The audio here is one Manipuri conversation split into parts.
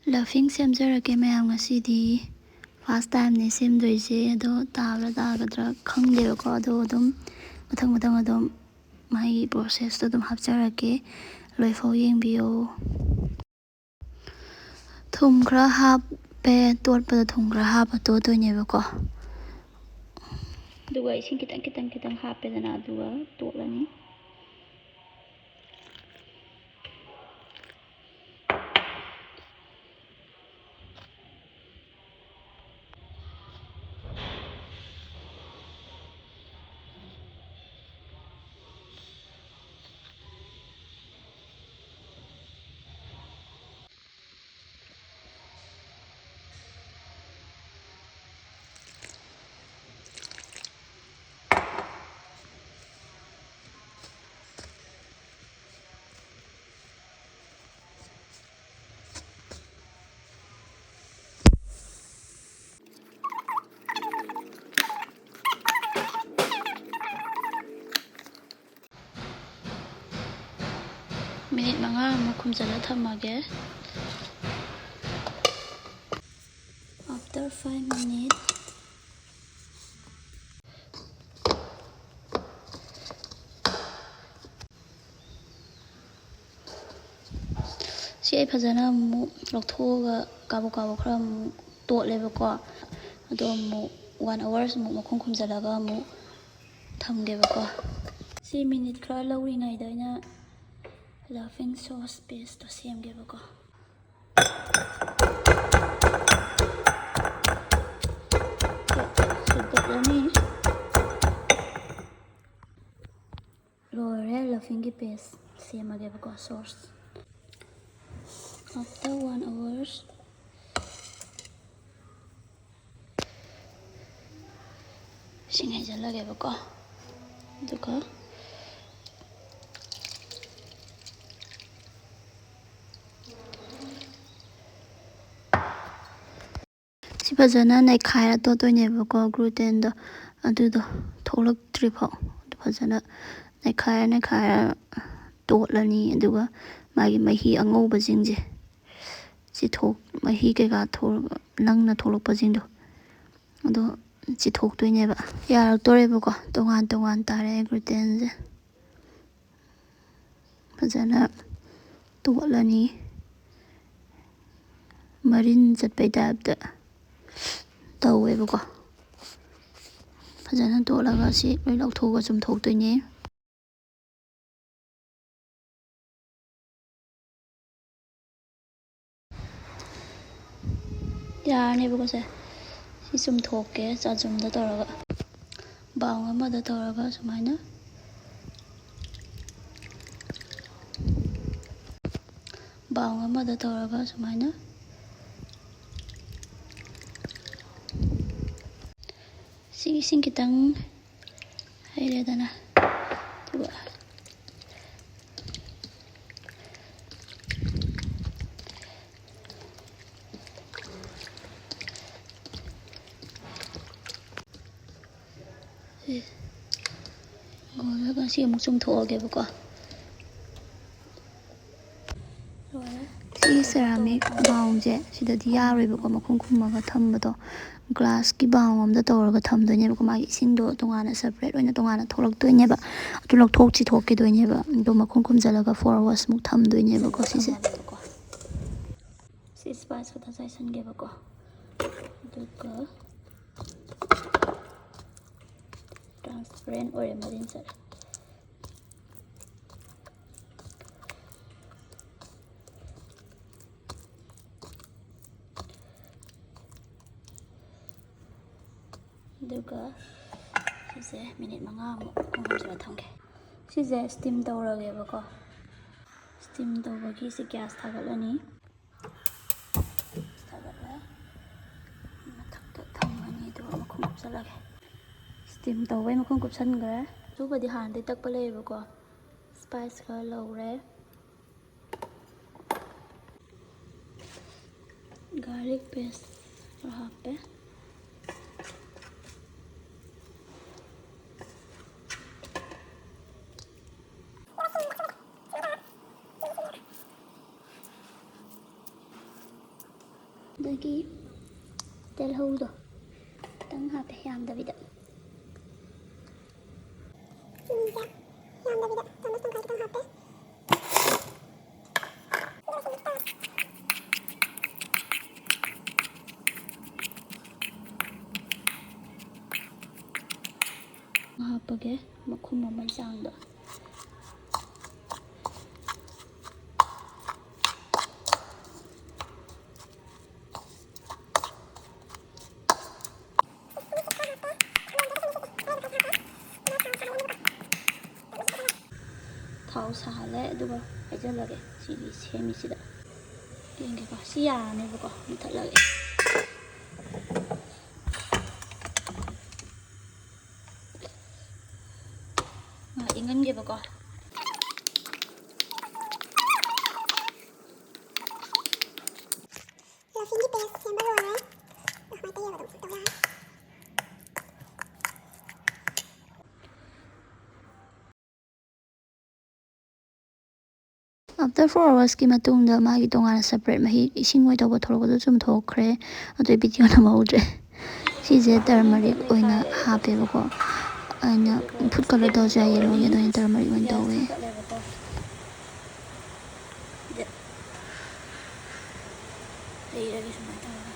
Laughing semjarake mayam ngasidi first time ne semdoise ado tabla tagadra khangdebako ado adum mathang adum mai process to adum hapjarake loifau yengbiyo. Thum khra happe totpada thum khra hapa to toinebako duga ising kitang happe dana duga totlani. Minute manga makumjala thamage. After 5 minutes, si ai phajana mu lokthoga kabu khra mu totlebako ado mu 1 hours mu makhum khumjalaga mu thamgebako. Si minute khra lawri ngai daina laughing sauce paste to semgebako. Lore laughing paste semaggebako sauce. After 1 hours, singai jalaggebako duka si phajana naikhaira to toinebako gluten do adudo tholakdri phau phajana naikhaira totlani aduga magi mahi angouba jingje chithok mahi kega tholaga nangna tholakpa jingdo ado chithok toineba yarak torebako tongan tare gluten je phajana totlani marin chatpai type tawebako phajana tolaga si loi lauthoga chumthok toine. Yarnebako se si chumthokke chajumda toraga baung amada toraga sumaina sing kitang hairedana duga goraga si amuk chumthoggebako. Si ceramic bowl je sidadi yaroibako makhum khumaga thambado glass ki bowl amda tawraga thamdoinebako magi isingdo tongana separate oina tongana tholaktoineba adu lokthok chi thokki doineba do makhum khumjalaga 4 hours muk thamdoinebako sise si spice khata jaisangebako duka transparent ore marin sar duga sise minute manga mu khumjala thamge sise steam tawragebako. Steam tawbagi si gas thagalani thagala mathakta thamani do makhum khumjalage steam tawbai makhum khupsangre subadi hande takpa leibako spice kha lawre garlic paste happe ꯑꯗꯒꯤ ꯇꯤꯜꯍꯧꯗꯣ ꯈꯤꯇꯪ ꯍꯥꯞꯄꯦ ꯌꯥꯝꯗꯕꯤꯗ ꯍꯥꯞꯄꯒꯦ ꯃꯈꯨꯝ ꯑꯃ ꯆꯥꯡꯗ ꯊꯥꯎ ꯁꯥꯍꯜꯂꯦ ꯑꯗꯨꯒ ꯍꯩꯖꯤꯜꯂꯒꯦ ꯁꯤꯒꯤ ꯁꯦꯝꯃꯤꯁꯤꯗ ꯌꯦꯡꯒꯦꯀꯣ ꯁꯤ ꯌꯥꯔꯅꯦꯕꯀꯣ ꯃꯨꯊꯠꯂꯒꯦ ꯏꯪꯍꯟꯒꯦꯕꯀꯣ ꯂꯐꯤꯡꯒꯤ ꯄꯦꯁ ꯁꯦꯝꯕ ꯂꯣꯏꯔꯦ ꯑꯗꯨꯃꯥꯏꯅ ꯇꯩꯔꯒ ꯑꯗꯨꯝ ꯇꯧ ꯌꯥꯔꯦ ꯑꯥꯐꯇꯔ 4 hours ꯃꯇꯨꯡꯗ ꯃꯥꯒꯤ ꯇꯣꯉꯥꯟꯅ ꯁꯦꯄꯔꯦꯠ ꯃꯍꯤ ꯏꯁꯤꯡ ꯑꯣꯏ ꯇꯧꯕ ꯊꯣꯛꯂꯛꯄꯗꯣ ꯆꯨꯝꯊꯣꯛꯈ꯭ꯔꯦ ꯑꯗꯨ ꯚꯤꯗꯤꯑꯣ ꯅꯝꯍꯧꯗ꯭ꯔꯦ ꯁꯤꯁꯦ ꯇꯔꯃꯔꯤꯛ ꯑꯣꯏꯅ ꯍꯥꯞꯄꯦꯕꯀꯣ ꯑꯩꯅ ꯐꯨꯗ ꯀꯂꯔ ꯇꯧꯁꯦ ꯌꯦꯜꯂꯣꯒꯤ ꯑꯗꯨ ꯑꯩꯅ ꯇꯔꯃꯔꯤꯛ ꯑꯣꯏꯅ ꯇꯧꯋꯦ ꯍꯩꯔꯒꯦ ꯁꯨꯃꯥꯏꯅ ꯇꯧꯔꯒ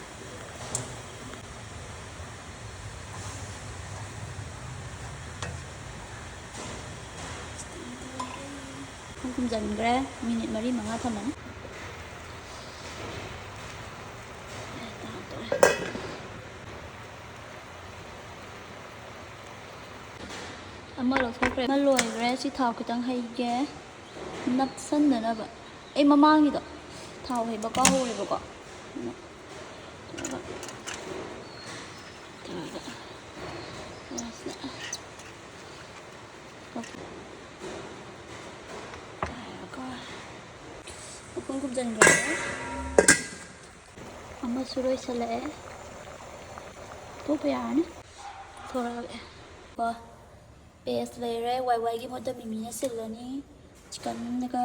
ꯈꯨꯝꯖꯤꯟꯈ꯭ꯔꯦ ꯃꯤꯅꯤꯠ 4-5 ꯊꯝꯃꯅꯤ ꯑꯃ ꯂꯧꯊꯣꯛꯈ꯭ꯔꯦ ꯑꯃ ꯂꯣꯏꯈ꯭ꯔꯦ ꯁꯤ ꯊꯥꯎ ꯈꯤꯇꯪ ꯍꯩꯒꯦ ꯅꯞꯁꯟꯗꯅꯕ ꯑꯩ ꯃꯃꯥꯡꯒꯤꯗꯣ ꯊꯥꯎ ꯍꯩꯕ ꯀꯥꯎꯍꯧꯔꯦꯕꯀꯣ ꯃꯈꯨꯝ ꯈꯨꯝꯖꯤꯟꯈ꯭ꯔꯦ ꯑꯃꯁꯨ ꯂꯣꯏꯁꯤꯜꯂꯛꯑꯦ ꯊꯣꯛꯄ ꯌꯥꯔꯅꯤ ꯊꯣꯔꯛꯑꯒꯦ ꯀꯣ ꯄꯦꯁ ꯂꯩꯔꯦ ꯋꯥꯏꯒꯤ ꯃꯍꯨꯠꯇ ꯃꯤꯃꯤꯅ ꯁꯤꯜꯂꯅꯤ ꯆꯤꯛꯀꯟꯒ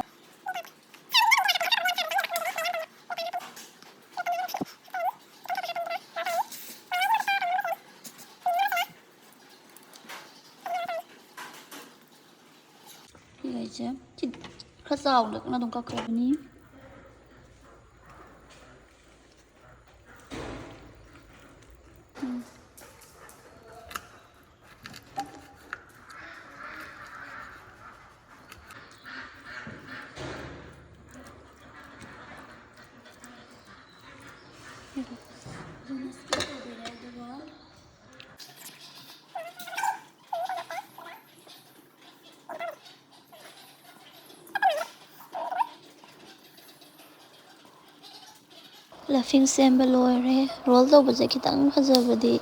ꯁꯤ ꯈꯔ ꯆꯥꯎꯅ ꯑꯗꯨꯝ ꯀꯛꯈ꯭ꯔꯕꯅꯤ ꯂꯐꯤꯡ ꯁꯦꯝꯕ ꯂꯣꯏꯔꯦ ꯔꯣꯜ ꯇꯧꯕꯁꯦ ꯈꯤꯇꯪ ꯐꯖꯕꯗꯤ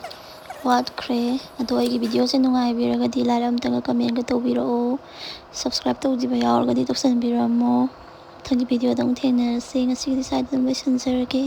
ꯋꯥꯠꯈ꯭ꯔꯦ ꯑꯗꯣ ꯑꯩꯒꯤ ꯚꯤꯗꯤꯑꯣꯁꯦ ꯅꯨꯡꯉꯥꯏꯕꯤꯔꯒꯗꯤ ꯂꯥꯏꯛ ꯑꯃꯇꯪꯒ ꯀꯃꯦꯟꯒ ꯇꯧꯕꯤꯔꯛꯑꯣ ꯁꯕꯁꯀ꯭ꯔꯥꯏꯕ ꯇꯧꯗ꯭ꯔꯤꯕ ꯌꯥꯎꯔꯒꯗꯤ ꯇꯧꯁꯟꯕꯤꯔꯝꯃꯣ ꯃꯊꯪꯒꯤ ꯚꯤꯗꯤꯑꯣꯗ ꯑꯃꯨꯛ ꯊꯦꯡꯅꯔꯁꯤ ꯉꯁꯤꯒꯤꯗꯤ ꯁ꯭ꯋꯥꯏꯗ ꯑꯗꯨꯝ ꯂꯣꯏꯁꯤꯟꯖꯔꯒꯦ